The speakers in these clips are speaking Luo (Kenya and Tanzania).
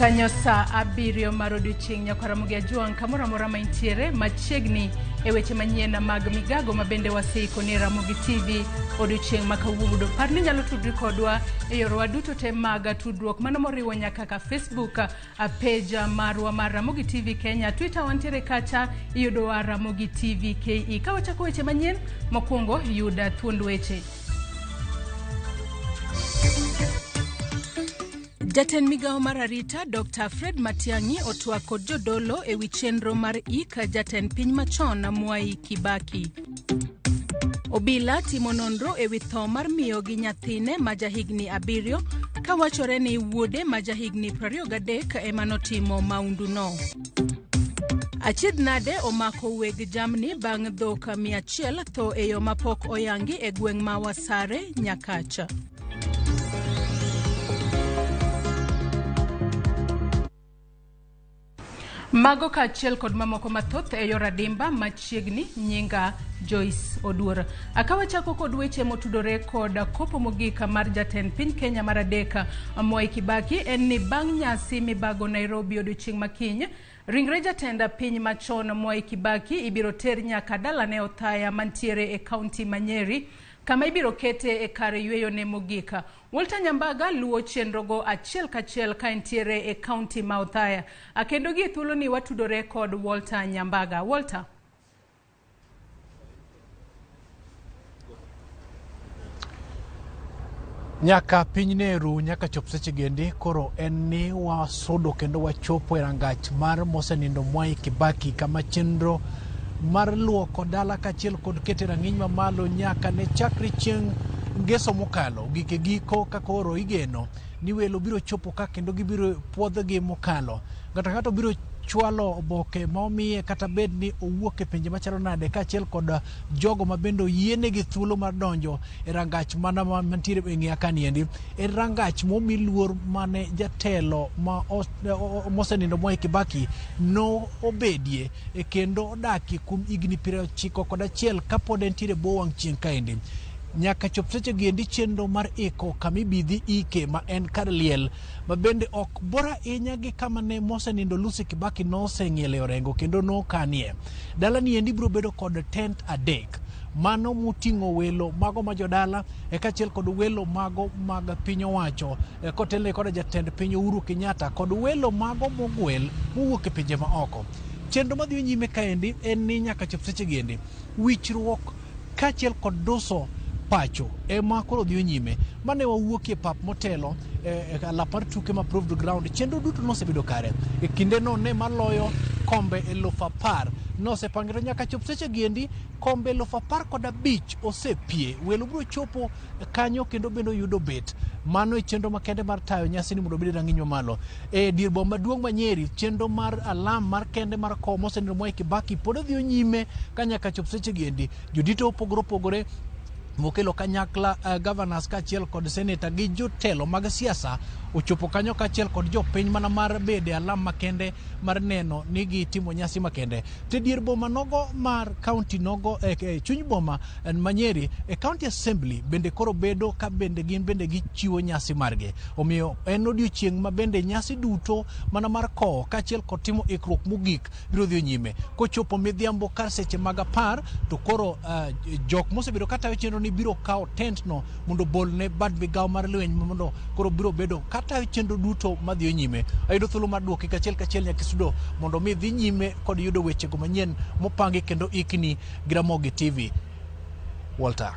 Kanyo sa abirio mar odiochieng' nyaka Ramogi ajuang' kamoro amora maintiere machiegni e weche manyien mag migago mabende waseiko ni Ramogi TV odiochieng' ma kawuono. Par ni nyalo tudri kodwa e yorwa duto te mag tudruok mano moriwo nyaka ka Facebook page marwa mar Ramogi TV Kenya, Twitter wantiere kacha iyudowa Ramogi TV KE. Ka wachako weche manyien mokwongo yuda thuond weche. Jatend migao mar arita Dr. Fred Matiang'i otwak kod jodolo e wi chenro mar jatend piny machon Mwai Kibaki. Obila timo nonro e wi tho mar miyo gi nyathine ma jahigni 7 ka wachore ni wuode ma jahigni 23 ema notimo maundu no. Achiedh nade omako weg jamni bang' dhok 100 tho e yo mapok oyangi e gweng' ma Wasare Nyakacha. Mago kaachiel kod mamoko mathoth e yor adimba machiegni nyinga Joyce Oduor. Akawachako kod weche motudore kod kopo mogika mar jatend piny Kenya mar adek Mwai Kibaki en ni bang' nyasi mibago Nairobi odiochieng' makiny, ringre jatend piny machon Mwai Kibaki ibiro ter nyaka dalane Othaya mantiere e kaunti ma Nyeri kama ibiro kete e kar yweyo ne mogika. Walter Nyambaga luwo chenrogo achiel kachiel ka entiere e kaunti ma Othaya. Akendo gi thuolo ni watudore kod Walter Nyambaga. Walter. Nyaka piny Neru nyaka chop seche gendi koro en ni wasudo kendo wachopo e rangach mar mosenindo Mwai Kibaki kama chenro mar luoko dala kachiel kod kete rang'iny mamalo nyaka ne chakre chieng' ngeso mokalo gike giko ka koro igeno ni welo biro chopo ka kendo gibiro puodhogi mokalo. Ng'ato biro chwalo oboke ma omiye kata bed ni owuok e pinje machalo nade kachiel kod jogo mabendo yiene gi thuolo mar donjo e rangach mana mantiere e ng'eya kaniendi. E rangach momi luor mane jatelo ma mosenindo Mwai Kibaki no obedie kendo odaki kuom higni 91 kapod entiere bo wang' chieng' kaendi. Nyaka chop seche giendi chenro mar iko kamibidhi ike ma en kar liel ma bende ok bora inya gi kama ne mosenindo Lucy Kibaki no seng'iele orengo kendo no kanie. Dala ni endi biro bedo kod tent 3 mano muting'o welo mago ma jodala kachiel kod welo mago mag piny owacho kotele kod jatend piny Uhuru Kenyatta kod welo mago mogwel mowuok e pinje ma oko. Chenro madhi nyime kaendi en ni nyaka chop seche giendi wichruok kachiel kod doso pacho ema koro dhi nyime mane wawuokie pap motelo la par tuke ma proved ground chenro duto nosebedo kare e kinde no ne maloyo kombe 10,000 nosepangre nyaka chop seche giendi kombe 15,000 osepie welo biro chopo kanyo kendo bendo yudo bet mano e chenro makende mar tayo nyasi ni mondo bede rang'iny mamalo e dir boma maduong' ma Nyeri chenro mar alam mar kende mar komo mosenindo Mwai Kibaki pod dhi nyime ka nyaka chop seche giendi jodito opogore mokelo kanyakla governors kachiel kod senator gi jotelo mag siasa ochopo kanyo kachiel kod jopiny mana mar bede alam makende mar neno ni gitimo nyasi makende. Te dier boma nogo mar county nogo chuny boma ma Nyeri county assembly bende koro bedo ka bende gin bende gichiwo nyasi margi. Omiyo en odiochieng' ma bende nyasi duto mana mar kowo kachiel kod timo ikruok mogik biro dhi nyime. Kochopo midhiambo kar seche mag 10 to koro jok mosebedo katayo chenro ni biro kawo tent no mondo bolne bad migawo mar lweny mondo koro biro bedo katayo chenro duto madhi nyime. Ayudo thuolo mar duoki kachiel nyaka sudo mondo mi dhi nyime kod yudo weche go manyien mopangi kendo ikni gi Ramogi TV. Walter.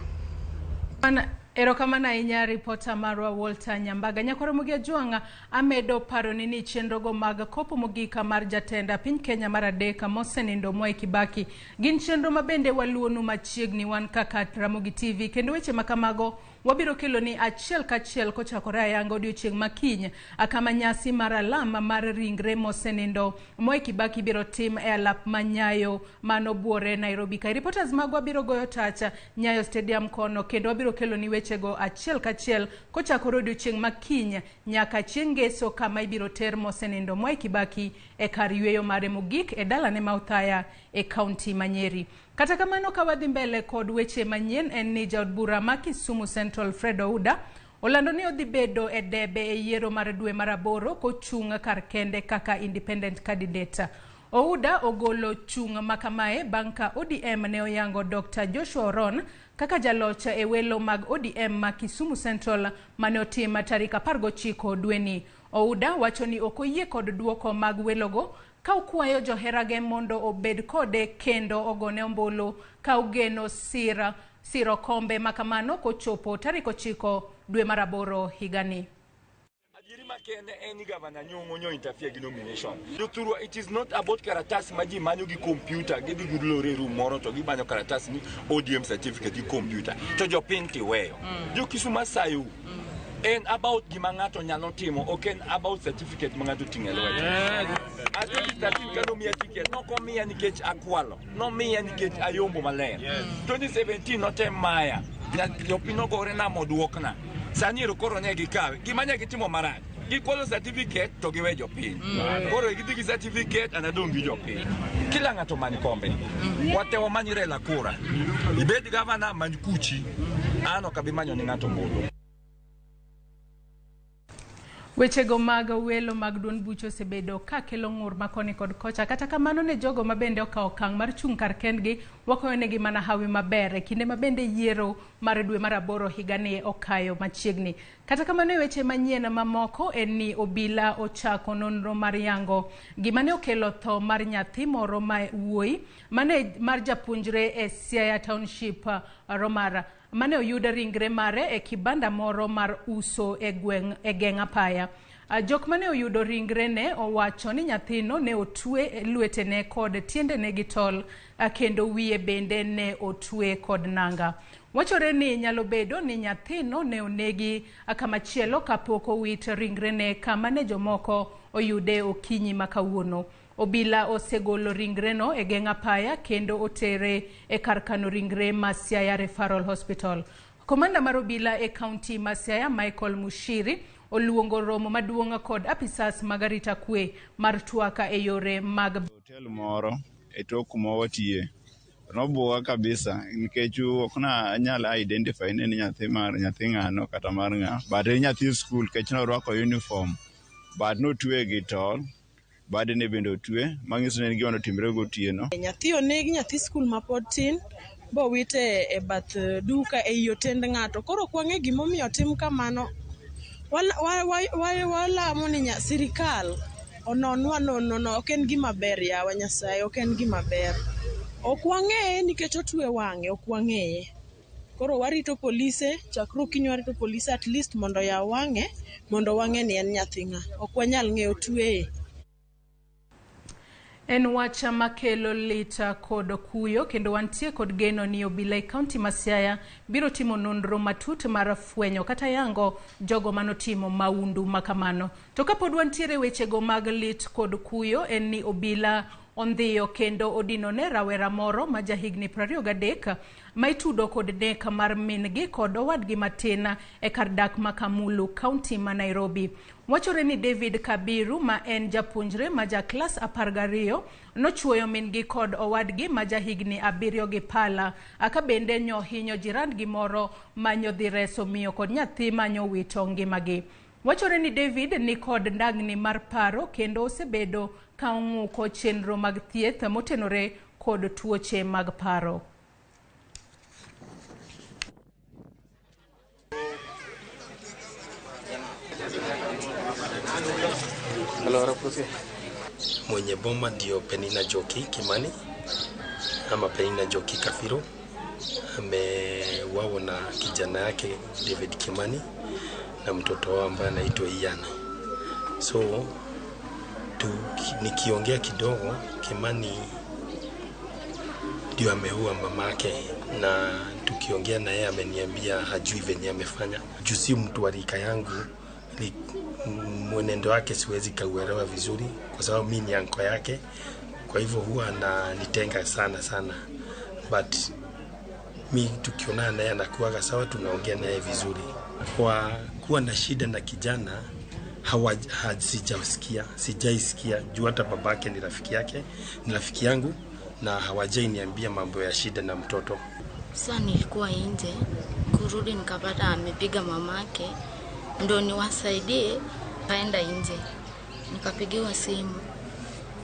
Erokamana ahinya reporter marwa Walter Nyambaga. Nyaka Ramogi ajuang' amedo paro ni chenrogo mag kopo mogika mar jatenda piny Kenya mar adek mosenindo Mwai Kibaki gin chenro mabende waluonu machiegni wan kaka Ramogi TV kendo weche makamago wabiro kelo ni achiel kachiel kochakore ayanga odiochieng' makiny kama nyasi mar alama mar ringre mosenindo Mwai Kibaki biro tim e alap ma Nyayo manobuore Nairobi ka. Reporters magwa biro goyo tacha Nyayo Stadium kono kendo wabiro kelo ni wechego achiel kachiel kochakore odiochieng' makiny nyaka chieng' ngeso kama ibiro ter mosenindo Mwai Kibaki e kar yweyo mare mogik e dalane ma Othaya e kaunti ma Nyeri. Kata kamano ka wadhi mbele kod weche manyien en ni jaod bura ma Kisumu Central Fred Ouda olando ni odhi bedo e debe e yiero mar dwe mar 8 kochung' kar kende kaka independent candidate. Ouda ogolo chung' makamae bang' ka ODM ne oyango Dr. Joshua Oron kaka jaloch e welo mag ODM ma Kisumu Central mane otim tarik 19 dweni. Ouda wacho ni ok oyie kod duoko mag welogo ka okwayo joherage mondo obed kode kendo ogone ombulu ka ogeno siro kombe makamano kochopo tarik 9 dwe mar 8 higani. It is not about karatas maji manyo gi computer gidhi gudlore room moro to gimanyo karatas ni ODM certificate gi computer to jo pinti weyo jo Kisumu sayu en about gimangato nyalo timo oken about certificate mangato tingelo certificate no miya ticket no komiya nikech akwalo no miya nikech ayombo maler 2017 no tem maya jo pino gore na moduokna sani ro koro ne gikawe gimanya gitimo marach gikwalo certificate to giwe jo piny koro gidhi certificate anadong gi jo piny kila ngato mani kombe watewa manyire la kura ibed governor mankuchi ano kabimanyo ni ngato mbulu. Wechego mag welo mag duond bucho osebedo ka kelo ng'ur makoni kod kocha. Kata kamano ne jogo mabende okawo okang' mar chung' kar kendgi wakoyonegi mana hawi maber e kinde mabende yiero mar dwe mar 8 higani okayo machiegni. Kata kamano e weche manyien mamoko en ni obila ochako nonro mar yango gimane okelo tho mar nyathi moro ma wuoyi mane mar japuonjre e Siaya Township Romara mane oyudo ringre mare e kibanda moro mar uso e geng' apaya. Jok mane oyudo ringre ne owacho ni nyathino ne otwe lwetene kod tiendene gi tol kendo wiye bende ne otwe kod nanga. Wachore ni nyalo bedo ni nyathino ne onegi kamachielo kapok owit ringre ne kama ne jomoko oyude okinyi makawuono. Obila osegolo ringre no e geng' apaya kendo otere e kar kano ringre ma Siaya Referral Hospital. Komanda mar obila e kaunti ma Siaya Michael Mushiri oluongo romo maduong' kod apisas mag arita kwe mar twaka e yore mag hotel moro e tok mowatie. Nobuoga kabisa nikech ok na anyala identify ni nyathi ng'ano kata mar ng'a but nyathi school kech no rwako uniform but no twe gi tol bade ne bendo twe mangiso ne giono timre gotieno. Nyathi onegi nyathi school mapod tin bo wite e bath duka e yotend ng'ato koro kwang'e gimomiyo tim kamano walamo ni sirikal ononwa nono ok en gima ber yawa Nyasaye ok en gima ber ok wang'eye nikech otwe wang'e ok wang'eye koro warito polise chakro kinyo warito polise at least mondo yaw wang'e mondo wang'e ni en nyathi ng'a ok wanyal ng'eyo tweye. En wacha makelo lita kod kuyo kendo wantie kod geno ni obila e kaunti ma Siaya biro timo nonro matut mar fwenyo kata yango jogo manotimo maundu makamano. To kapod wantiere wechego mag lit kod kuyo en ni obila ondhiyo kendo odinone rawera moro ma jahigni 23 ma itudo kod nek mar mingi kod owadgi matin e kar dak ma Kamulu kaunti ma Nairobi. Wachore ni David Kabiru ma en japuonjre ma ja klas 12 nochuoyo mingi kod owadgi ma jahigni 7 gi pala aka bende nyohinyo jirandgi moro manyodhi reso miyo kod nyathi manyowito ngimagi. Wachore ni David ni kod ndagni mar paro kendo osebedo ka ong'uko chenro mag thieth motenore kod tuoche mag paro. Mwenye boma ndio Penina Joki Kimani ama Penina Joki Kafiro amewawa na kijana yake David Kimani na mtoto wao ambaye anaitwa Ian. So nikiongea kidogo, Kimani ndio ameua mamake na tukiongea na yeye ameniambia hajui venye amefanya. Juu si mtu wa rika yangu, mwenendo wake siwezi kauelewa vizuri kwa sababu mimi ni anko yake. Kwa hivyo huwa ananitenga sana. But mimi tukiona naye anakuwa sawa, tunaongea naye vizuri. Kwa kuwa na shida na kijana sijaisikia juu hata babake ni rafiki yake, ni rafiki yangu, na hawajai niambia mambo ya shida na mtoto. Sasa nilikuwa nje, kurudi nikapata amepiga mamake, ndo niwasaidie kaenda nje. Nikapigiwa simu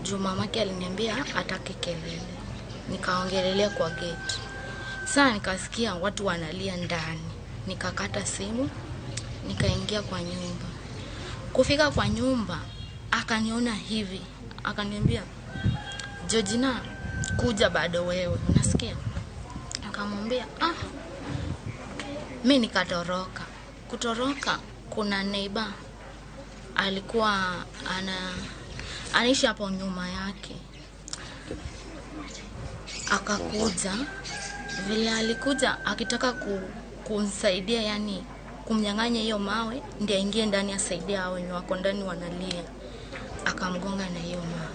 juu mamake aliniambia atake kelele. Nikaongelelea kwa gate. Sasa nikasikia watu wanalia ndani. Nikakata simu, nikaingia kwa nyumba. Kufika kwa nyumba, akaniona hivi. Akaniambia, "Georgina, kuja bado wewe, unasikia?" Akamwambia, mimi nikatoroka. Kutoroka, kuna neighbor alikuwa anaishi hapo nyuma yake. Akakuja, vile alikuja akitaka kumsaidia, yani kumnyang'anya hiyo mawe ndio aingie ndani asaidie hao wenye wako ndani wanalia. Akamgonga na hiyo mawe.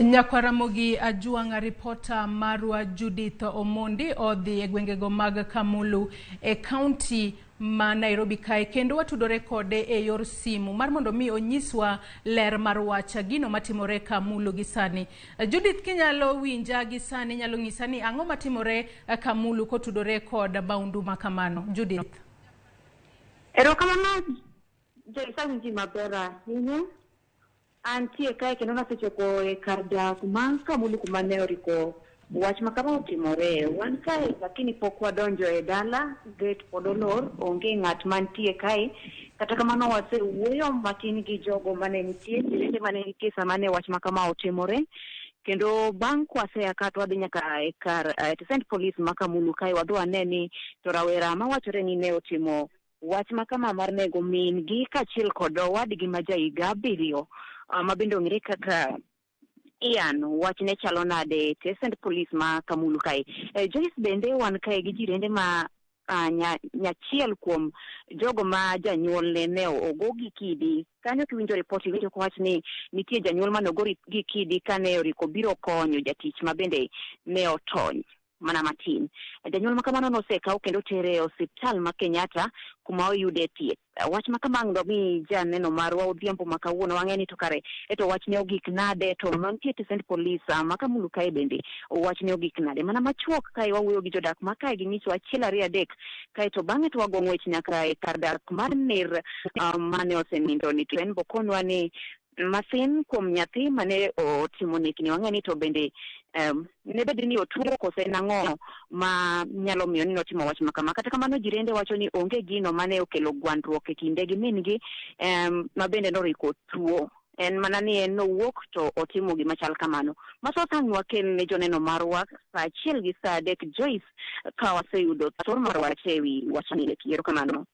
Nyakwa Ramogi ajuanga reporter marwa Judith Omondi odhi e gwengego mag Kamulu e county ma Nairobi kae kendo watudore kode e yor simu mar mondo mi onyiswa ler mar wacha gino matimore Kamulu gisani. Judith, kinyalo winja gisani, nyalo ng'isa ni ang'o matimore Kamulu kotudore kod baundu makamano. Judith. Erokamano Joyce mabera hinyo antie kae kendo nasechopo e kada kuma Kamulu kuma ne oriko wach makama otimore. Wan kae lakini pok wadonjo e dala, gate pod olor, onge ng'at mantie kae. Kata kamano wasewuoyo matin gi jogo mane nitie, jirende mane nitie sama ne wach makama otimore. Kendo bang' kwasea ka wadhi nyaka e kar St. Police ma Kamulu kae wadhi waneni to rawera mawachore ni ne otimo wach makama mar nego min gi kachiel kod wadgi ma jaiga 7 mabende ong'ere kaka Ian. Wach ne chalo nade te St. Police ma Kamulu kae. Joyce, bende wan kae gi jirende ma nyachiel kuom jogo ma janyuol ne ogogi kidi. Kanyo kiwinjo report iwinjo ko wach ni nitie janyuol mane ogori gi kidi kane oriko biro konyo jatich ma bende ne otony mana matin. Janyuol makamano nosekaw kendo tere e osiptal ma Kenyatta kuma oyude thieth. Wach makamang do mi janeno marwa odhiambo makawuono wang'eni to kare eto wach ne ogik nade to mantie te St. Police ma Kamulu kae bende wach ne ogik nade. Mana machuok kae wawuoyo gi jodak ma kae gi nyiso 1 2 3 kae to bang'e to wago ng'wech nyaka e kar dak mar ner mane osenindo ni to en bokonwa ni masin kuom nyathi mane otimo nekni. Wang'eni to bende ne bedi ni otuo kose nang'o ma nyalo miyo ni notimo wach makama. Kata kamano jirende wacho ni onge gino mane okelo gwandruok e kinde gi min gi ma bende noriko tuo. En mana ni en nowuok to otimo gima chal kamano. Masotang'wa kel ne joneno marwa saa 1 gi saa 3 Joyce ka waseyudo thor mar wach ewi wachni ne kiero kamano.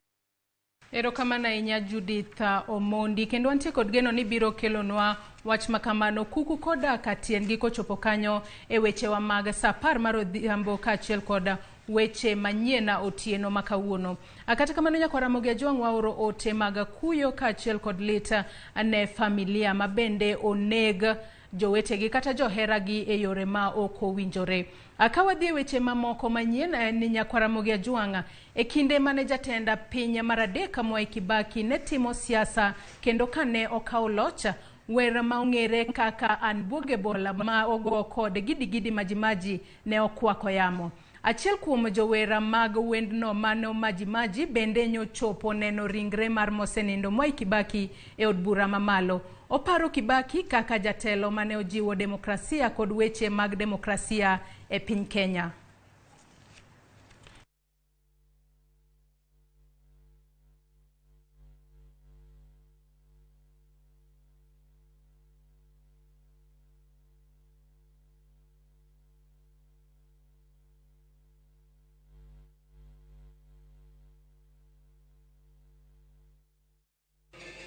Erokamano ahinya Judith Omondi, kendo antie kod geno ni biro kelonwa wach makamano kuku koda katien gi kochopo kanyo e wechewa mag saa 10 mar odhiambo kaachiel kod weche manyien otieno makawuono. Kata kamano Nyakwa Ramogi Ajuang waoro ote mag kuyo kaachiel kod lita ne familia mabende oneg jowetegi kata joheragi e yore ma ok owinjore. Akawadhi e weche mamoko manyien ni Nyakwa Ramogi Ajuang e kinde mane jatenda piny mar adek Mwai Kibaki ne timo siasa kendo kane okawo loch, wer ma ong'ere kaka unbuggable ma ogo kod gidigidi majimaji ne okwako yamo. Achiel kuom jowera mag wendno mano majimaji bende nyochopo neno ringre mar mosenindo Mwai Kibaki e od bura mamalo. Oparo Kibaki kaka jatelo mane ojiwo demokrasia kod weche mag demokrasia e piny Kenya.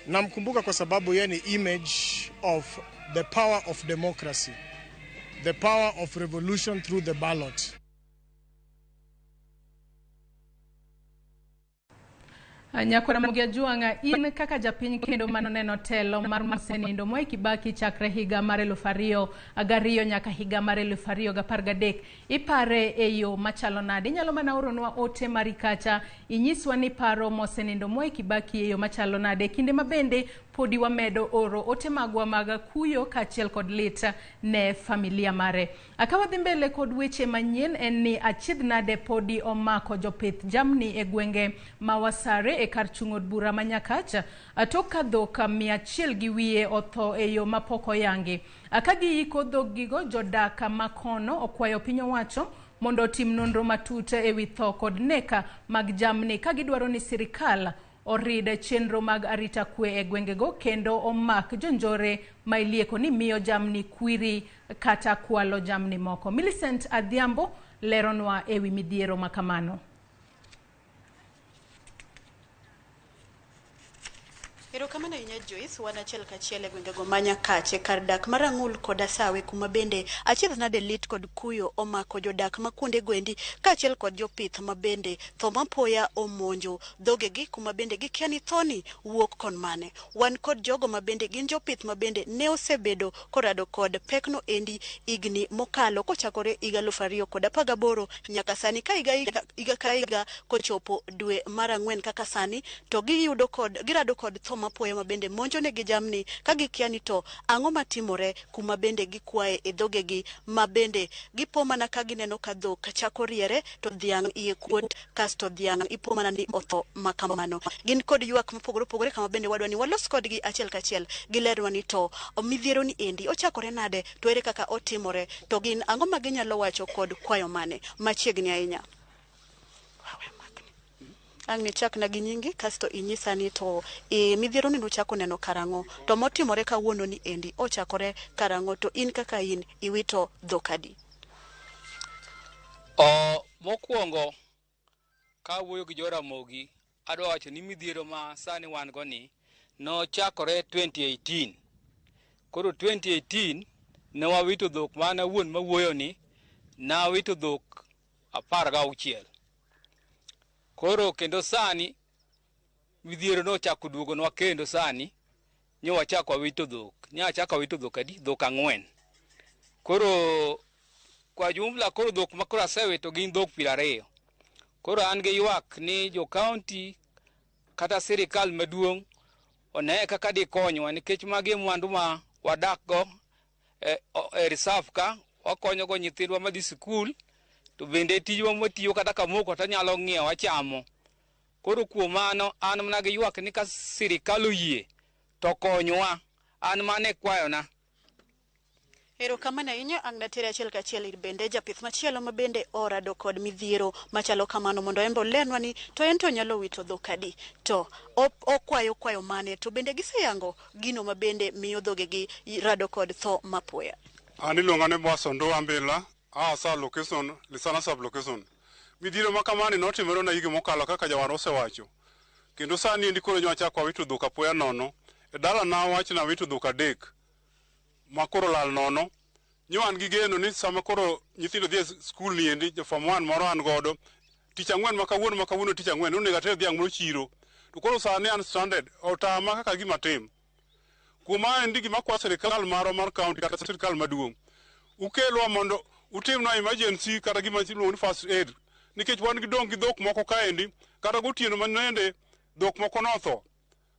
Namkumbuka kwa sababu yeye ni image of the power of democracy. the power of revolution through the ballot. Nyakwa Ramogi Ajuanga, in kaka japiny kendo manoneno telo mar mosenindo Mwai Kibaki chakre higa mar 2002 nyaka higa mar 2013 ipare e yo machalo nade. Inyalo mana oronwa ote marikacha inyiswa ni paro mosenindo Mwai Kibaki e yo machalo nade, kinde mabende podi wamedo oro ote magwa mag kuyo kaachiel kod lit ne familia mare. Akawadhi mbele kod weche manyien en ni achiedh nade podi omako jopith jamni e gwenge mawasare e kar chung'od bura manyakacha tok ka dhok 100 gi wiye otho e yo mapoko yangi. Kagiyiko dhog gigo, jodak makono okwayo piny owacho mondo tim nonro matut e wi tho kod neka mag jamni kagidwaro ni sirikal oride chenro mag arita kwe e gwengego kendo omak jonjore mailieko ni miyo jamni kwiri kata kwalo jamni moko. Millicent Adhiambo leronwa e wi midhiero makamano. Erokamano ahinya Joyce, wan achiel kachiel e gwengego manyakache kar dak mar Ang'ul kod Asawe kuma bende achiedh nade lit kod kuyo omako jodak ma kuonde gwendi kaachiel kod jopith ma bende tho mapoya omonjo dhogegi kuma bende gikia ni thoni wuok kon mane. Wan kod jogo ma bende gin jopith ma bende ne osebedo korado kod pekno endi igni mokalo kochakore higa 2018 nyaka sani ka higa kochopo dwe mar Ang'wen kaka sani to girado kod tho mapoya ma bende monjo ne gi jamni ka gikia ni to ang'o matimore kuma bende gikwaye e dhogegi ma bende gipo mana ka gineno ka dhok chako riere to dhiang' iye kuot kasto dhiang' ipo mana ni otho makamano. Gin kod ywak mopogore opogore kama bende wadwa ni walos kodgi achiel kachiel gilerwa ni to midhiero ni endi ochakore nade to ere kaka otimore to gin ang'o ma ginyalo wacho kod kwayo mane machiegni ahinya. Ang' ni chak na gi nyingi kasto inyisa ni to midhiero ni nochako neno karang'o to motimore kawuono ni endi ochakore karang'o to in kaka in iwito dhokadi. Mokwongo ka wuoyo gi Ramogi adwa wacho ni midhiero ma sani wan go ni nochakore 2018. Koro 2018 ne wawito dhok mana wuon ma wuoyo ni na wito dhok 16. Koro kendo sani midhiero no chako duogonwa kendo sani nyo chako wito dhok. Nya chako wito dhok adi dhok 4. Koro kwa jumla koro dhok ma koro asewito gin dhok 20. Koro an gi ywak ni jo county kata sirikal maduong' one kaka di konywa nikech magi mwandu ma wadak go e reserve ka wakonyo go nyithindwa madhi skul to bende tijwa matiyo kata kamoko to nyalo ng'iewo achamo. Koro kuom mano an mana gi ywak ni ka sirikal oyie to konywa an mane kwayona. Erokamano ahinya ang' natere achiel kachiel ir bende japith machielo ma bende orado kod midhiero machalo kamano mondo en bo lenwa ni to en to nyalo wito dhokadi to okwayo mane to bende giseyango gino ma bende miyo dhogegi rado kod tho mapoya. Ani longane Bosondo Ambila asa location Lisana sub location. Midhiero makamani notimore na hige mokalo kaka jawar osewacho. Kendo sani endi koro nyocha kwa wito dhuka poya nono. E dala na wach na wito dhuka 3. Makoro lal nono. Nyo an gigeno ni sama koro nyithindo dhi skul ni endi jo form 1 moro an godo. Tich ang'wen makawuono tich ang'wen onego ater dhiang' moro chiro. To koro sani an stranded otama kaka gima tim. Kuma endi gima kwa sirikal maro mar county kata sirikal maduong'. Ukelwa mondo utimna emergency kata gima iluongo ni first aid nikech wan gidong gi dhok moko kaendi kata gotieno manende dhok moko notho.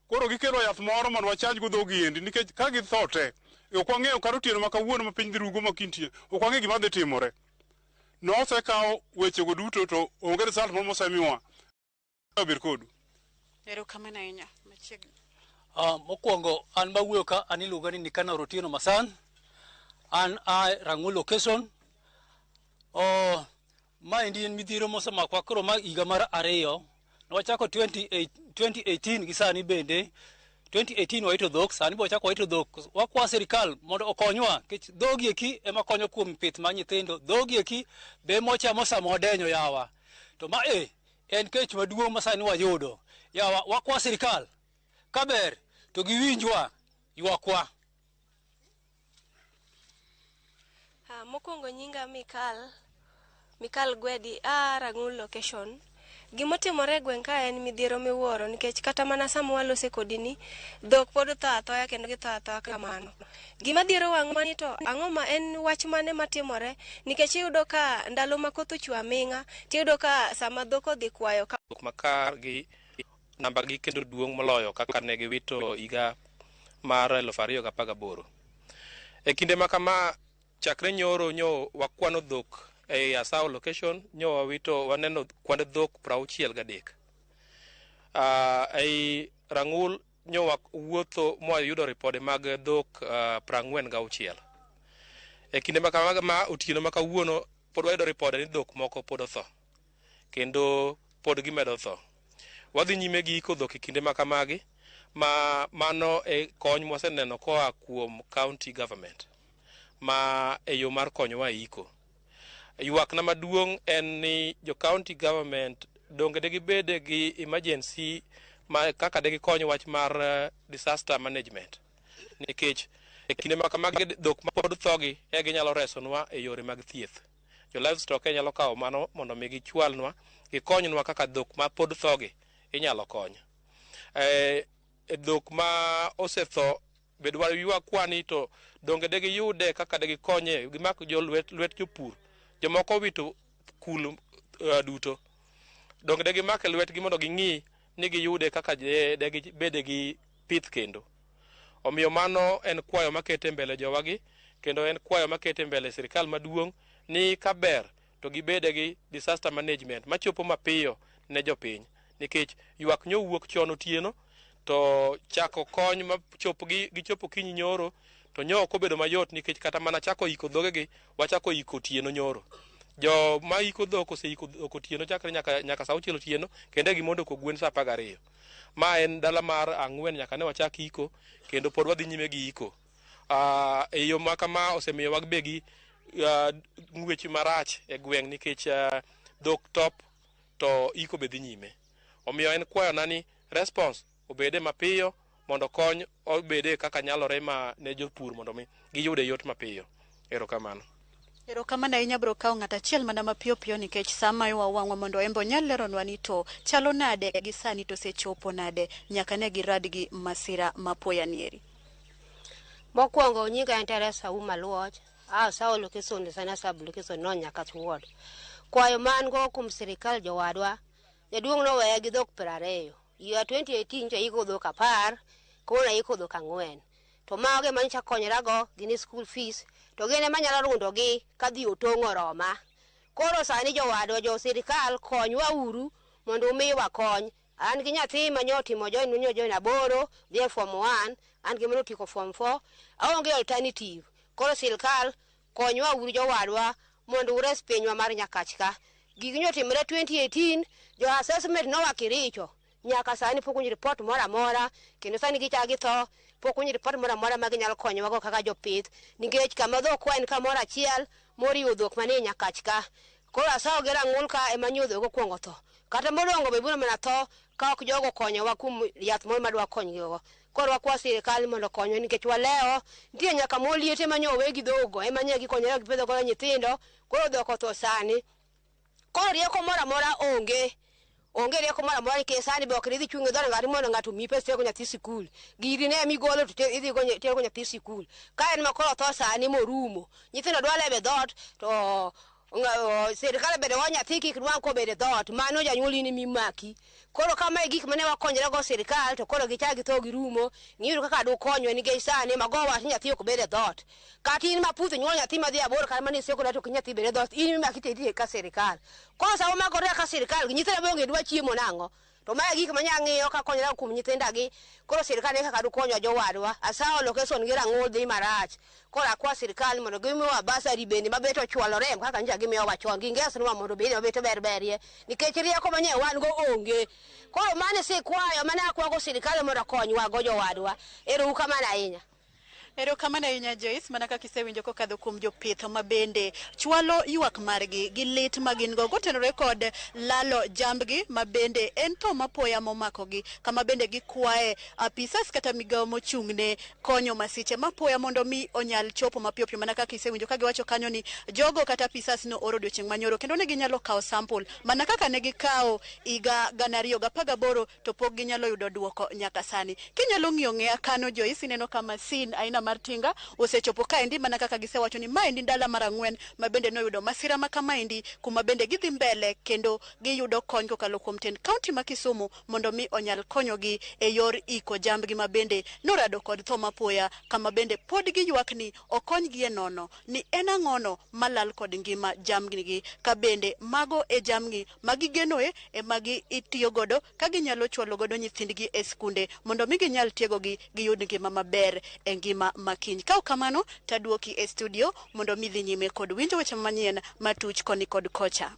Koro gikelo yath moro mondo wachaj go dhog endi nikech ka githo te ok wang'eyo kata otieno ma kawuono ma piny dhi rugo makintie ok wang'eyo gima dhi timore. Nosekawo wechego duto to onge result moro mosemiwa bir kodu. Erokamano ahinya machiegni. Mokwongo an mawuoyo ka an iluonga ni Nikana Rotieno Masan. An Rang'ul location. Ma endi en midhiero mosemakwa koro ma higa mar 2. Nwachako 2018 gi sani bende 2018 waito dhok sani bo chako waito dhok wakwa sirikal mondo okonywa kech dhogi eki ema konyo kuom pith ma nyithindo dhogi eki be mochamo samo odenyo yawa to ma en kech maduong' ma sani wayudo yawa wakwa sirikal kaber to giwinjwa ywakwa. Mokwongo nyinga Mikal Gwedi Rang'ul location. Gimotimore gweng' ka en midhiero miwuoro nikech kata mana sama walose kodini dhok pod tho athoya kendo githo athoya kamano. Gima dhiero wang'wa ni to ang'o ma en wach mane matimore nikech iyudo ka ndalo ma koth ochwe aming'a tiyudo ka sama dhok odhi kwayo dhok makar gi namba gi kendo duong' moloyo kaka ne giwito higa mar 2018. E kinde ma kama chakre nyoro wakwano dhok e Asao location waneno kwand dhok 63. Ei Rang'ul wuotho mwayudo ripode mag dhok 46. E kinde ma kama ma otieno ma kawuono pod wayudo ripode ni dhok moko pod otho kendo pod gimedo tho. Wadhi nyime gi iko dhok e kinde ma kamagi ma mano e kony mwaseneno koa kuom county government ma e yo mar konyowa iko. Ywakna maduong' en ni jo county government donge de gibede gi emergency ma kaka de gikony wach mar disaster management nikech e kinde ma kamagi dhok ma pod thogi ginyalo resonwa e yore mag thieth. Jo livestock nyalo kawo mano mondo mi gichwalnwa gikonynwa kaka dhok ma pod thogi inyalo kony. Dhok ma osetho bedwa ywa kwani to donge de giyude kaka de gikonye gimak jo lwet jopur jomoko wito kul duto donge de gimak lwetgi mondo ging'i ni giyude kaka de gibede gi pith kendo. Omiyo mano en kwayo makete mbele jowagi kendo en kwayo makete mbele sirikal maduong' ni kaber to gibede gi disaster management machopo mapiyo ne jopiny nikech ywak wuok chon otieno to chako kony ma gichopo kinyi nyoro to nyoko bedo mayot nikech kata mana chako iko dhogegi wachako iko tieno nyoro. Jo ma iko dhok oseiko dhok otieno chakre nyaka saa 6 otieno kendo gimondo ko gwen saa 12. Ma en dala mar ang'wen nyaka ne wachak iko kendo pod wadhi nyime gi iko. E yo ma kama osemiyo wagbegi ng'wech marach e gweng' nikech dhok top to iko be dhi nyime. Omiyo en kwayo nani response obede mapiyo mondo kony obede kaka nyalore ma ne jopur mondo mi giyude yot mapiyo. Erokamano. Erokamano ahinya bro kawo ng'at achiel mana mapiyo piyo nikech sama wang'wa mondo embo nyal leronwa ni to chalo nade gi sani to sechopo nade nyaka ne girad gi masira mapoya nieri. Mokwongo nyinga en Teresa Umaluoch Asao location sana sub location no nyaka chuod. Kwayo man go kum sirikal jowadwa jaduong' no weya gi dhok 20. Higa 2018 to iko dhok 10 kona iko dhok 4. To mage mancha konyrago gini school fees to gene manyalo rundo gi kadhi otong'o Roma. Koro sani jowadwa jo sirikal konywa uru mondo umiwa kony. An gi nyathi manyotimo join 8 dhi form 1 an gi manotiko form 4 aonge alternative. Koro sirikal konywa uru jowadwa mondo ures pinywa mar Nyakachka. Gigi timre 2018 jo assessment no wakiricho nyaka sani pok unyi report mora mora kendo sani gichagi tho pok unyi report mora mora ma ginyalo konyowa go kaka jopith nikech kama dhok kwan kamoro achiel moriwo dhok manie Nyakachka. Koro Asao gi Rang'ul ka ema nyodho go kwongo tho kata modongo be biro mana tho ka ok jogo konyowa kum yath moro madwa konygigo. Koro wakwa sirikal mondo konyo nikech waleo nitie nyaka moliete manyowe gi dhogo ema nye gikonyore gi pedho go nyithindo. Koro dhok otho sani. Koro rieko mora mora onge rieko mora mora nikech sani be ok ridhi chung' e dhod ng'ato mondo ng'ato mi pesa tero nyathi sikul. Giri ne migolo to idhi go tero nyathi sikul. Ka en makoro tho sani morumo nyithindo dwa lebe dhot to sirikal bede wa nyathi kik nwang' ko bede dhot mano janyuol ni mimaki. Koro kama e gik mane wakonyre go sirikal to koro gichagi tho girumo ng'iyuru kaka du konyo nikech sani magowa nyathi ok bede dhot. Kata in maputho nyuol nyathi madhi aboro kata mane seko to nyathi bede dhot in mimaki tedi ka sirikal. Koro sama makore ka sirikal nyithindo bonge dwa chiemo nang'o. To mae gik manya ng'iyo ka konyra kuom nyithindagi. Koro sirikal kaka du konyo jowadwa. Asao location gi Rang'ul dhi marach. Koro akwa sirikal mondo gimiwa basari bende mabet ochwalore kaka nja gimiwa wachon gingesnwa mondo bende mabet berberie nikech rieko manye wan go onge. Koro mane sikwayo mane akwago sirikal mondo konywa go jowadwa. Ero kamano ahinya. Erokamano ahinya Joyce, mana kaka isewinjo kokadho kuom jopith ma bende chwalo ywak margi gi lit ma gin go kotenore kod lalo jambgi ma bende en tho mapoya momakogi, kama bende gikwae apisas kata migawo mochung'ne konyo masiche mapoya mondo mi onyal chopo mapiyo piyo, mana kaka isewinjo ka giwacho kanyo ni jogo kata apisas no oro odiochieng' manyoro kendo ne ginyalo kawo sample mana kaka ne gikawo higa 2018 to pok ginyalo yudo duoko nyaka sani. Kinyalo ng'iyo ng'eya kano Joyce, ineno ka masin aina mar tinga osechopo kaendi, mana kaka gisewacho ni maendi ndala mar 4 ma bende noyudo masira ma kamaendi, kuma bende gidhi mbele kendo giyudo kony kokalo kuom tend kaunti ma Kisumu mondo mi onyal konyogi e yor iko jambgi ma bende norado kod tho mapoya, kama bende pod giywak ni okonygi e nono ni en ang'ono malal kod ngima jambgi, ka bende mago e jamgi magigenoe e magi itiyo godo ka ginyalo chwalo godo nyithindgi e skunde mondo mi ginyal tiegogi giyud ngima maber e ngima makiny. Ka kamano taduoki e studio mondo mi dhi nyime kod winjo weche manyien matuch koni kod kocha.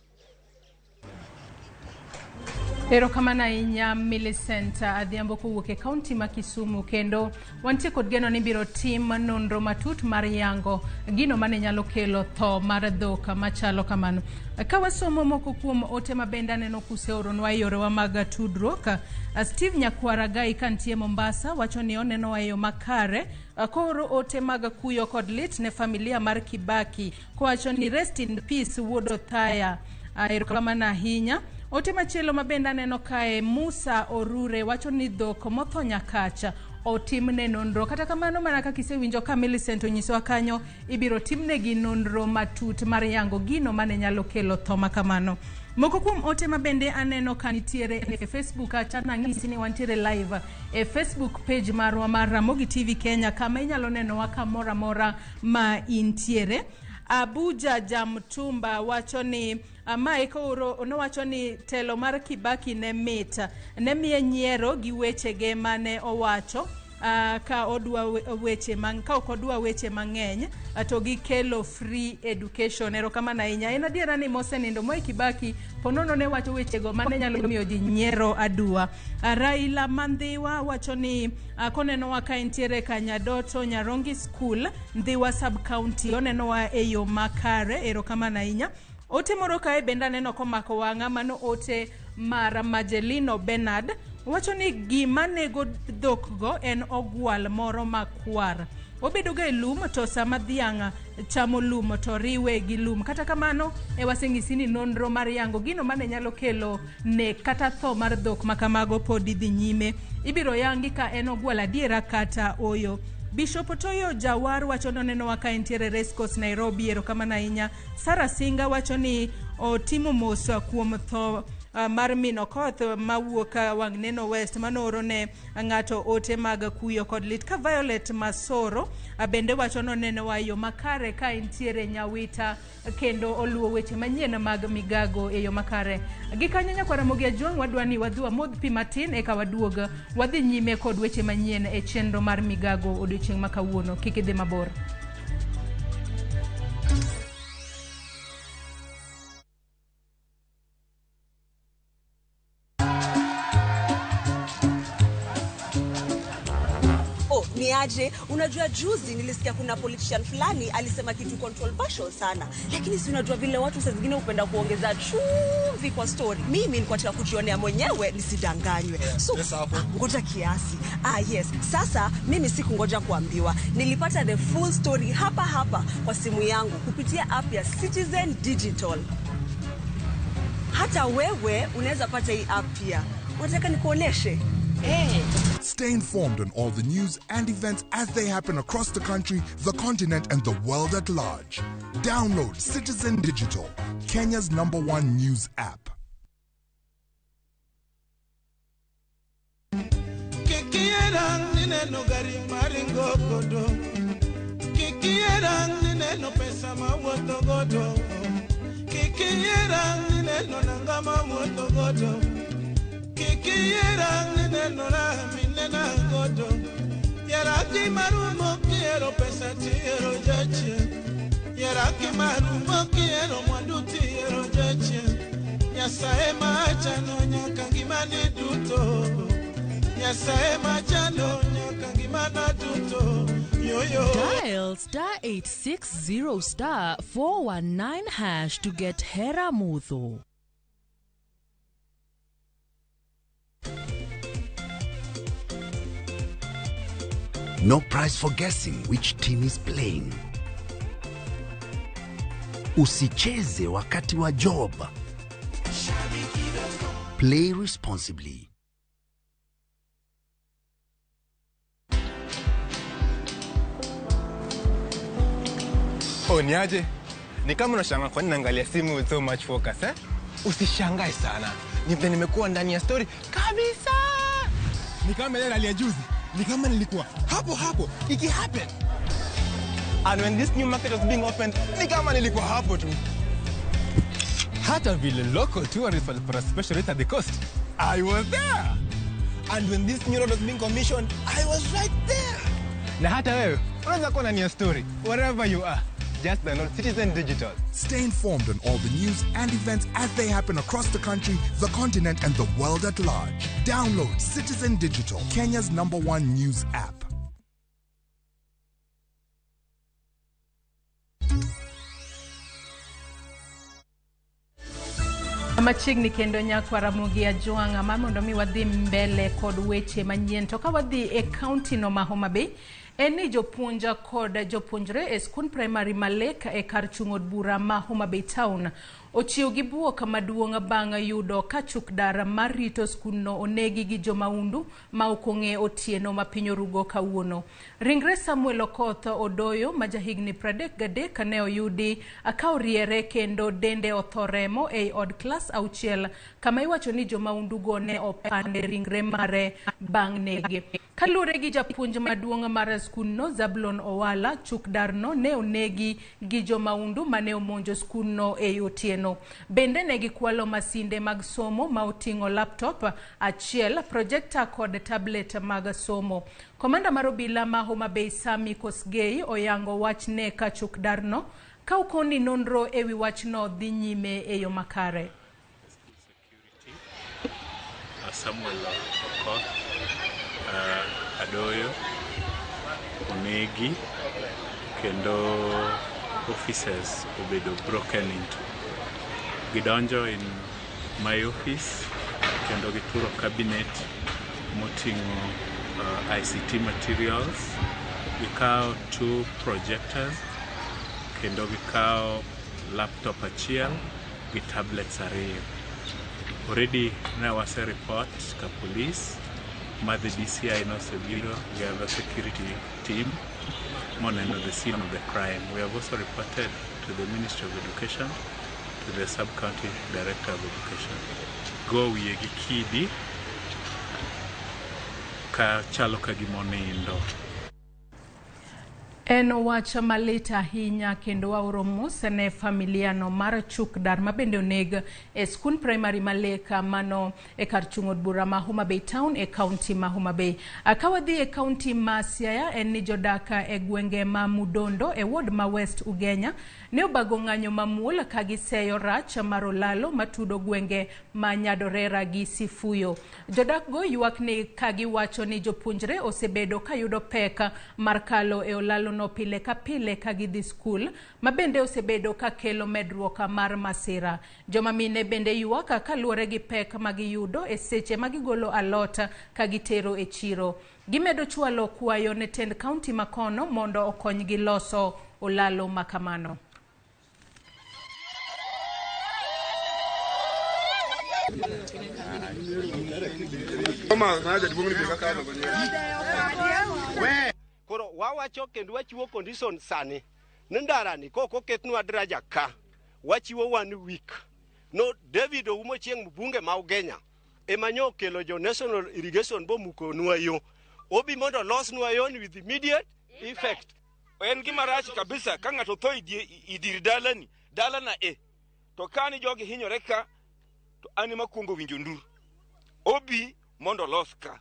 Erokamano ahinya Millicent Adhiambo kowuok e kaunti ma Kisumu, kendo wantie kod geno ni biro tim nonro matut mar yango gino mane nyalo kelo tho mar dhok machalo kamano. Ka wasomo moko kuom ote ma bende aneno kuseoronwa e yorewa mag tudruok, Steve Nyakwaragai kantie Mombasa wacho ni oneno e yo makare koro ote mag kuyo kod lit ne familia mar Kibaki, kowacho ni rest in peace wuod Othaya. Erokamano ahinya. Ote machielo ma bende aneno kae, Musa Orure wacho ni dhok motho nyakacha otimne nonro. Kata kamano, mana kaka isewinjo ka Millicent onyisowa kanyo, ibiro timnegi nonro matut mar yango gino mane nyalo kelo tho makamano. Moko kuom ote ma bende aneno ka nitiere e Facebook, acha nang'isi ni wantiere live e Facebook page marwa mar Ramogi TV Kenya, kama inyalo nenowa kamoro amora ma intiere. Abuja Jamtumba wacho ni mae koro nowacho ni telo mar Kibaki ne mit, ne miye nyiero gi weche ge mane owacho ka odwa weche ka ok odwa weche mang'eny to gikelo free education. Erokamano ahinya. En adiera ni mosenindo Moi Kibaki ponono ne wacho wechego mane nyalo miyo ji nyiero adua. Raila Mandhiwa wacho ni konenowa ka entiere Kanyadoto Nyarongi School, Ndhiwa Sub County, onenowa e yo makare. Erokamano ahinya. Ote moro kae bende aneno komako wang'a, mano ote mar Majelino Bernard wacho ni gima nego dhok go en ogwal moro makwar. Obedo ga e lum to sama dhiang' chamo lum to riwe gi lum. Kata kamano e waseng'isi ni nonro mar yango gino mane nyalo kelo nek kata tho mar dhok makamago pod dhi nyime. Ibiro yangi ka en ogwal adiera kata oyo. Bishop Otoyo Jawar wacho nonenowa ka entiere Race Course Nairobi. Erokamano ahinya. Sara Singa wacho ni otimo mos kuom tho mar Mino Koth mawuok wang' neno West manoro ne ng'ato ote mag kuyo kod lit. Ka Violet Masoro bende wacho nonenowa yo makare ka entiere Nyawita, kendo oluwo weche manyien mag migago e yo makare. Gikanyo Nyakwara Mogi Ajwang' wadwa ni wadhi wamodh pi matin eka waduog wadhi nyime kod weche manyien e chenro mar migago odiochieng' ma kawuono. Kik idhi mabor. Niaje, unajua juzi nilisikia kuna politician fulani alisema kitu controversial sana, lakini si unajua vile watu saa zingine upenda kuongeza chumvi kwa story. Mimi nilikuwa nataka kujionea mwenyewe nisidanganywe. So ngoja kiasi. Yes, sasa mimi sikungoja kuambiwa. Nilipata the full story hapa kwa simu yangu kupitia app ya Citizen Digital. Hata wewe unaweza pata hii app pia. Unataka nikuoneshe? Hey. Stay informed on all the news and events as they happen across the country, the continent, and the world at large. Download Citizen Digital, Kenya's #1 news app. Yaraki marumo quiero pesa tiero jache. Yaraki marumo quiero mwandu tiero jache. Nyasaye machano nyaka ngimani duto. Nyasaye machano nyaka ngimana duto. Dial *860*419# to get Hera Mutho. No prize for guessing which team is playing. Usicheze wakati wa job. Play responsibly. Niaje? Ni kama unashangaa kwa nini naangalia simu with so much focus, eh? Usishangae sana. Nimekuwa ndani ya story kabisa. Ni kama ile hali ya juzi. Ni kama nilikuwa hapo. Iki happen. And when this new market was being opened, ni kama nilikuwa hapo tu. Hata vile local tourists walipata special rate at the coast, I was there. And when this new road was being commissioned, I was right there. Na hata wewe, unaweza kuwa ndani ya story, wherever you are. Just download Citizen Digital. Stay informed on all the news and events as they happen across the country, the continent, and the world at large. Download Citizen Digital, Kenya's #1 news app. Machiegni kendo nyakwa Ramogi Ajwanga mondo mi wadhi mbele kod weche manyien to ka wadhi e county no ma Homa Bay. Eni jopuonja kod jopuonjre e skul primary Maleka e kar chung'od bura ma Homa Bay Town ochiw gi buok maduong' bang' yudo ka chuk dara mar rito skulno onegi gi jomaundu ma okong'e otieno ma piny orugo kawuono. Ringre Samuel Okoth Odoyo ma jahigni 33 ne oyudi ka oriere kendo dende othoremo e od klas 6 kama iwacho ni jomaundu go ne opande ringre mare bang' nege. Kalure gi japuonj maduong' mar skulno Zablon Owala, chuk darno ne onegi gi jomaundu mane omonjo skulno e otieno. Bende ne gikwalo masinde mag somo ma oting'o laptop achiel, projector kod tablet mag somo. Komanda mar obila ma Homa Bay Sami Kosgei oyango wach ne ka chuk darno ka ukoni nonro ewi wachno dhi nyime e yo makare. Samuel Okoth Adoyo onegi kendo offices obedo broken into. Gidonjo in my office kendo gituro cabinet moting'o ICT materials, gikao 2 projectors kendo gikao laptop achiel gi tablets 2. Already na wase report ka police ma the DCI no sebiro, we have a security team monitoring the scene of the crime. We have also reported to the Ministry of Education, to the Sub-County Director of Education. Go wiegi kidi ka chalo ka gimonindo. En wach malit ahinya kendo waoro mos ne familia no mar chuk dar ma bende oneg e skul primary Maleka mano e kar chung'od bura ma Homa Bay Town e county ma Homa Bay. Akawadhi e county ma Siaya en ni jodaka e gwenge ma Mudondo e ward ma West Ugenya ne obago ng'anyo mamuol ka giseyo rach mar olalo matudo gwenge ma Nyadorera gi Sifuyo. Jodak go ywak ni ka giwacho ni jopuonjre osebedo ka yudo pek mar kalo e olalo no pile ka pile ka gidhi skul ma bende osebedo ka kelo medruok mar masira. Joma mine bende ywak ka luore gi pek ma giyudo e seche ma gigolo alot ka gitero e chiro. Gimedo chwalo kwayo ne tend county makono mondo okonygi loso olalo makamano. Koro wawacho kendo wachiwo condition sani nindarani koko ketnwa draja ka wachiwo 1 week no David oumo chieng mbunge ma Ugenya emanyo kelo jo National Irrigation bo muko nuayo obi mondo los nuayo with immediate effect. En gima rach kabisa ka ng'ato tho idir dalani dalana to kani jogi hinyore ka to ani makuongo winjo ndur obi mondo los ka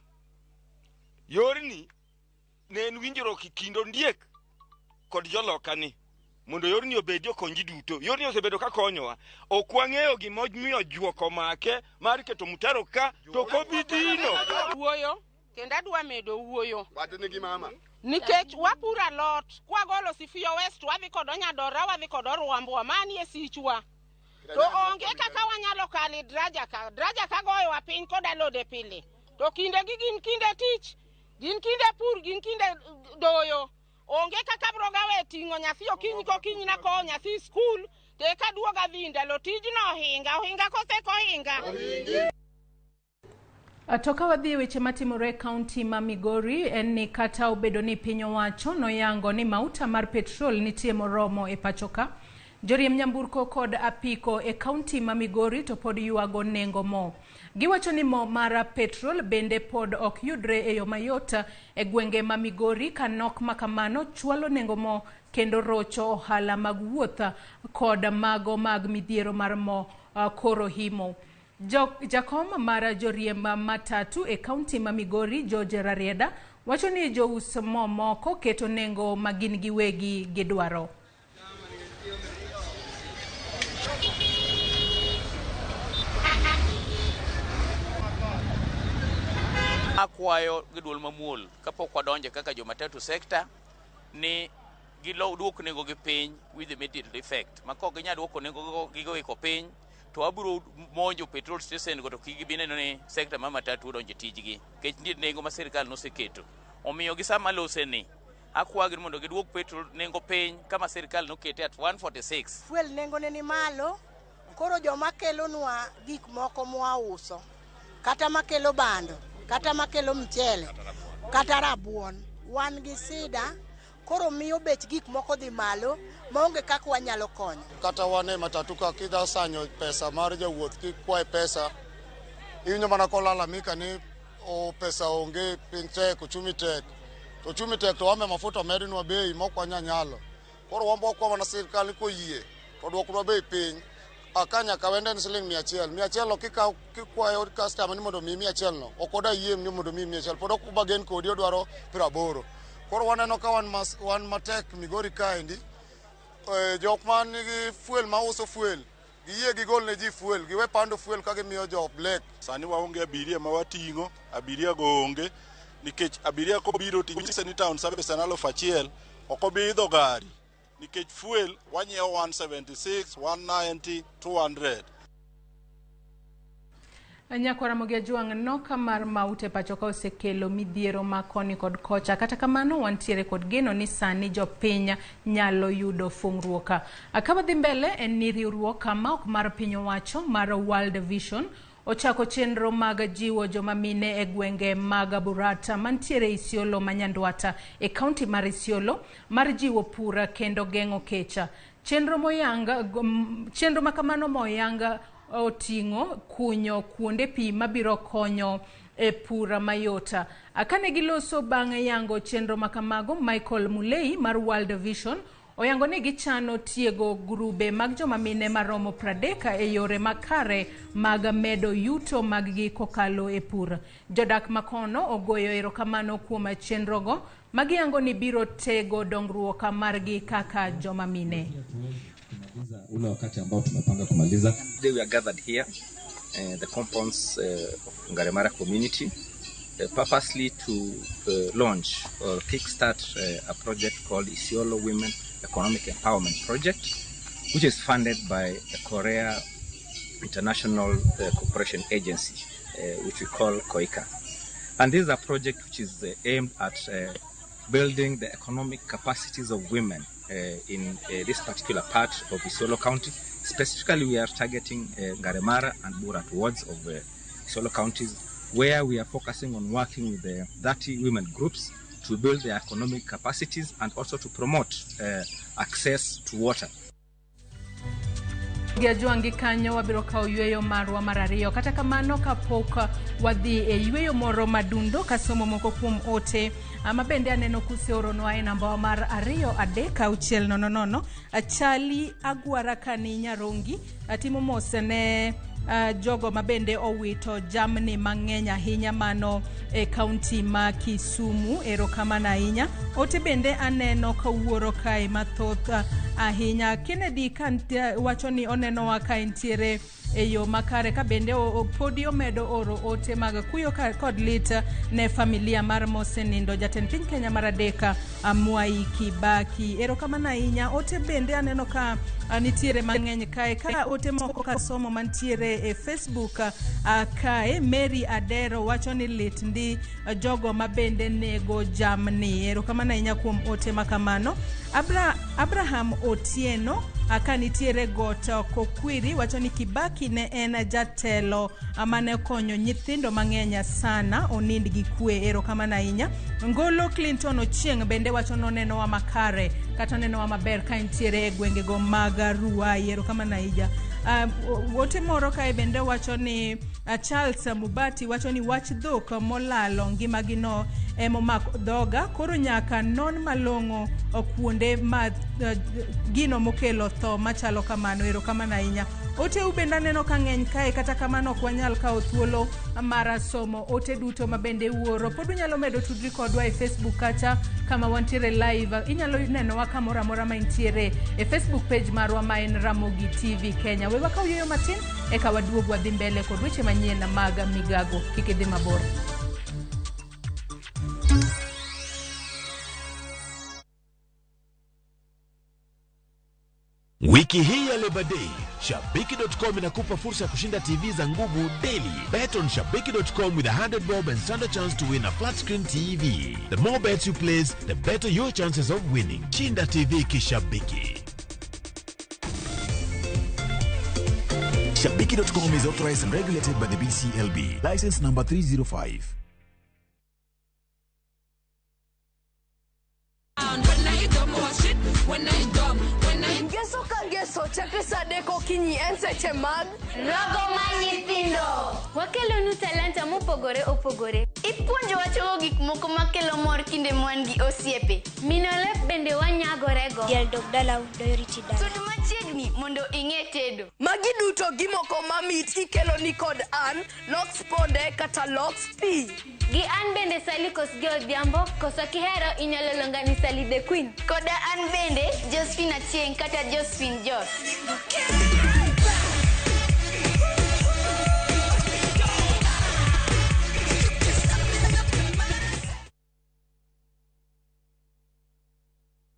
yorni ne en winjruok kindo ndiek kod jolokani mondo yorni obedi okonji duto. Yorni osebedo ka konyowa, ok wang'eyo gima miyo juoko make mar keto mutaro ka to kobidino wuoyo kendo adwa medo wuoyo nikech wapura lot kwagolo Sifio West wadhi kod Onyadora wadhi kod Ruambwa mani e sichwa to onge kaka wanyalo kali draja ka goyo wa piny koda lode pile to kinde gi gin kinde tich gin kinde pur gin kinde doyo onge kaka broga we tingo nyathi okinyi kokinyi na ko nyathi school te ka duoga dhi ndalo tijno ohinga kose ko hinga. Atoka wadhi weche matimore kaunti ma Migori en ni kata obedo ni piny owacho noyango ni mauta mar petrol nitie moromo e pachoka. Joriem nyamburko kod apiko e kaunti ma Migori to pod yuago nengo mo. Giwacho ni mo mara petrol bende pod ok yudre e yo mayota e gwenge ma Migori kanok makamano chwalo nengo mo kendo rocho ohala mag wuotha kod mago mag midhiero mar mo koro himo. Jakom mara joriemba matatu e kaunti ma Migori George Rarieda wacho ni jous mo moko keto nengo magin giwegi gidwaro. Akwayo giduol mamuol kapok wadonje kaka jo matatu sector ni gilo duok nengo gi piny with immediate effect makok ginyalo duoko nengo gigo iko piny to aburo monjo petrol station go to kigi bineno ni sector ma matatu donje tijgi kech nitie nengo ma sirkal noseketo omiyo gi sama lose ni akwagi mondo giduok petrol nengo piny kama sirkal nokete at 146. Fuel nengo ne ni malo koro joma kelo nwa gik moko mwauso kata makelo bando kata makelo mchele kata rabuon wan gi sida koro miyo bech gik moko dhi malo maonge kaka wanyalo konyo. Kata wane matatu ka kidha sanyo pesa mar jawuoth kikwae pesa inyo mana kolalamika ni o pesa onge piny tek uchumi tek to wame mafuta medinwa bei mokwanya nyalo koro wambo kwa mana sirkal ko yie to dwoknwa bei piny akanya ka wende ni siling 100 okika kikwayo customer ni mondo mi 100 no okoda yiem ni mondo mi 100 pod ok bagen kodi odwaro 80. Koro waneno ka wan matek Migori kaendi jok man nigi fuel ma uso fuel giyie gigol ne ji fuel giwe pando fuel ka gimiyo jo black. Sani waonge abiria ma wating'o abiria go onge nikech abiria ko biro ting'o ni town service na 1,000 ok obidho gari nikech fuel wanyiewo 176 190 200. Nyakwara Ramogi Juang noka mar maute pachoka osekelo midhiero makoni kod kocha kata kamano wantiere kod geno ni sani jopiny nyalo yudo fungruoka. Akaba dhi mbele en ni riwruok kama ok mar piny owacho mar World Vision ochako chenro mag jiwo joma mine e gwenge mag Burata mantiere Isiolo manyandwata e kaunti mar Isiolo mar jiwo pura kendo gengo kecha. Chenro makamano moyanga otingo kunyo kuonde pi mabiro konyo e pura mayota. Akane giloso bang'e yango chenro makamago, Michael Mulei mar World Vision oyango ni gichano tiego grube mag joma mine maromo 30 e yore makare mag medo yuto mag gi kokalo e pur. Jodak makono ogoyo erokamano kuom chenrogo magiyango ni biro tego dongruok margi kaka joma mine. Ule wakati ambao tumepanga kumaliza. Today we are gathered here the compounds of Ngaremara community purposely to launch or kickstart a project called Isiolo Women Economic Empowerment Project, which is funded by the Korea International Cooperation Agency, which we call KOICA. And this is a project which is aimed at building the economic capacities of women in this particular part of Isiolo County. Specifically, we are targeting Ngaremara and Burat wards of Isiolo counties, where we are focusing on working with the 30 women groups to build their economic capacities and also to promote access to water. Giajuangi kanyo wabiro kao yweyo marwa marariyo kata kamano kapok wadhi e yweyo moro madundo kasomo moko kuom ote ama bende aneno kuseoronwa e namba mar 23600 achali agwara kani Nyarongi atimo mose ne jogo mabende owito jamni mang'eny ahinya mano e kaunti ma Kisumu erokamano ahinya. Ote bende aneno kawuoro kae mathoth ahinya. Kennedy wacho ni oneno wa ka entiere eyo makare ka bende podi omedo oro ote mag kuyo kod lit ne familia mar mosenindo jatend piny Kenya mar adek Mwai Kibaki. Erokamano ahinya. Ote bende aneno ka nitiere mang'eny kae, ka ote moko ka somo mantiere e Facebook kae. Mary Adero wacho ni lit ndi jogo mabende nego jamni. Erokamano ahinya kuom ote makamano. Abraham Otieno aka nitiere got Kokwiri wacho ni Kibaki ne en jatelo amane konyo nyithindo mang'enya sana onind gi kwe. Erokamano ahinya. Ngolo Clinton Ochieng bende wacho noneno wa makare kata neno wa maber ka nitiere e gwenge go mag Ruai. Erokamano ahinya. Wote moro kae bende wacho ni Charles Mubati wacho ni wach dhok molalo ngima gino emomako dhoga, koro nyaka non malong'o kuonde ma gino mokelo tho machalo kamano. Erokamano ahinya. Ote ubenda neno ka ng'eny kae, kata kamano ok wanyal kawo thuolo mar somo ote duto mabende uoro. Pod unyalo medo tudri kodwa e Facebook kacha kama wantiere live. Inyalo neno wa kamoro amora ma intiere e Facebook page marwa ma en Ramogi TV Kenya. Wewa ka uyoyo matin eka waduog wadhi mbele kod weche manyien mag migago. Kik idhi mabor. Wiki hii ya Labor Day, Shabiki.com inakupa fursa ya kushinda TV za nguvu daily. Bet on Shabiki.com with 100 bob and stand a chance to win a flat screen TV. The more bets you place, the better your chances of winning. Chinda TV kishabiki. Shabiki.com is authorized and regulated by the BCLB. License number 305. Chakre sadeko kinyi enseche mag Rogo Manyithindo. Wakelonu talanta mopogore opogore. Ipuonjo wacho gik moko makelo mor kinde mwan gi osiepe. Minolep bende wanyagorego. Diel dog dala doyoriti dala. Sud machiegni mondo ing'e tedo. Magi duto gimoko mamit ikelo ni kod an Lox Ponde kata Lox P. Gi an bende Sally Kosgei Odhiambo, koso kihero inyalo longa ni Sally the Queen. Koda an bende Josephine Achieng kata Josephine Jos.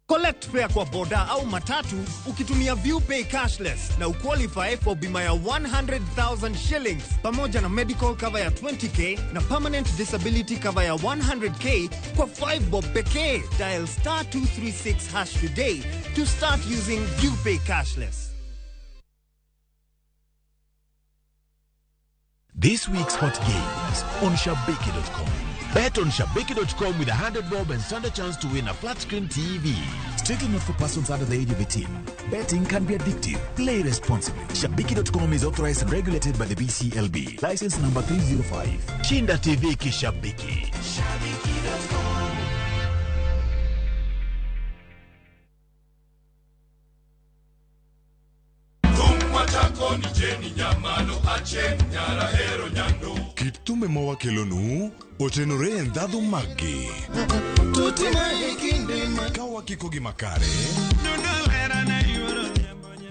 Collect fare kwa boda au matatu ukitumia ViewPay cashless na uqualify for bima ya 100,000 shillings pamoja na medical cover ya 20k na permanent disability cover ya 100k kwa 5 bob pekee. Dial *236# today to start using ViewPay cashless. This week's hot games on Shabiki.com. Bet on Shabiki.com with 100 bob and stand a chance to win a flat screen TV. Strictly not for persons under the age of 18. Betting can be addictive. Play responsibly. Shabiki.com is authorized and regulated by the BCLB. License number 305. Chinda TV kishabiki. Shabiki.com. Kitume mawakelonu otenore endhadhu magi kawa kikogi makare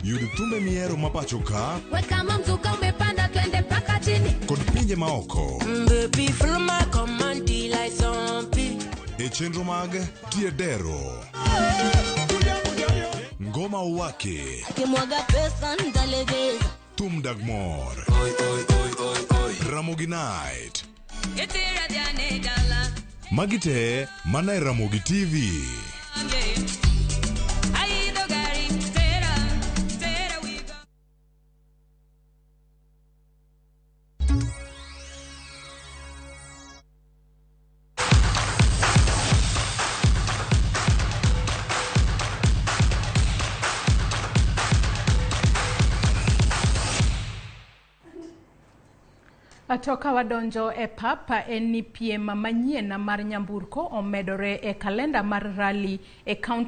yud thumbe miero mapacho ka Kama mzuka umepanda twende paka chini kod pinje maoko Baby follow my command like zombie e chenro mag tiedero ngoma uwake Kimwaga pesa ndalegeza Tum Dagmor Ramogi Night Etira diane gala Magite mana Ramogi TV Aido gari tera we go Atoka wadonjo e papa en ni piem manyien mar nyamburko omedore e kalenda mar rally e kaunti